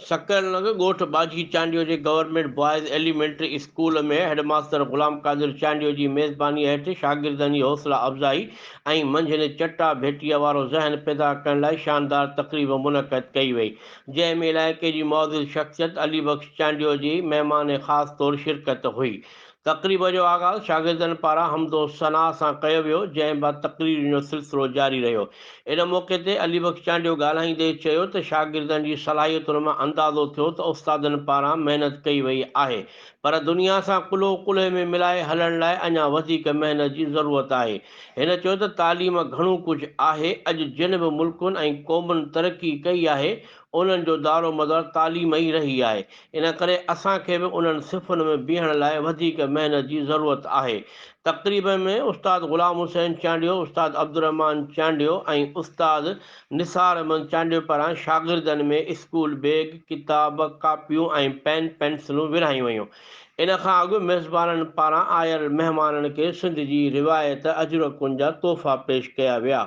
सकरनग ॻोठ बाजी चांडियो जे government boys elementary school में हेडमास्टर ग़ुलाम क़ादिर चांडियो जी मेज़बानी हेठि शागिर्दनि जी हौसला अफ़ज़ाई ऐं मंझंदि चटा भेटीअ वारो ज़हन पैदा करण लाइ शानदार तक़रीब मुनक़द कई वई, जंहिं में इलाइक़े जी मौजूदु शख़्सियत अली बख़्श चांडियो जी महिमान ख़ासि तौरु शिरकत हुई। तक़रीब जो आगाज़ शागिर्दनि पारां हमदो सना सां कयो वियो, जंहिं बाद तक़रीरुनि जो सिलसिलो जारी रहियो। इन मौक़े ते अली बख़्श चांडियो ॻाल्हाईंदे चयो त शागिर्दनि जी सलाहियतुनि मां अंदाज़ो थियो त उस्तादनि पारां महिनत कई वई आहे, पर दुनिया सां कुल्हो कुल्हे में मिलाए हलण लाइ अञा वधीक महिनत जी ज़रूरत आहे। हिन चयो त तालीम घणो कुझु आहे। अॼु जिन बि मुल्कुनि ऐं क़ौमुनि तरक़ी कई आहे, उन्हनि जो दारो मदार तालीम ई रही आहे। इन करे असांखे बि उन्हनि सिफ़ुनि में बीहण लाइ वधीक महिनत जी ज़रूरत आहे। तक़रीब में उस्ताद ग़ुलाम हुसैन चांडियो, उस्ताद अब्दुर्रहमान चांडियो ऐं उस्ताद निसार अहमद चांडियो पारां शागिर्दनि में स्कूल बैग, किताब, कापियूं ऐं पेन पेंसिलूं विरहायूं वयूं। इन खां अॻु मेज़बाननि पारां आयल महिमाननि खे सिंध जी रिवायत अजरकुनि जा तोहफ़ा पेश कया विया।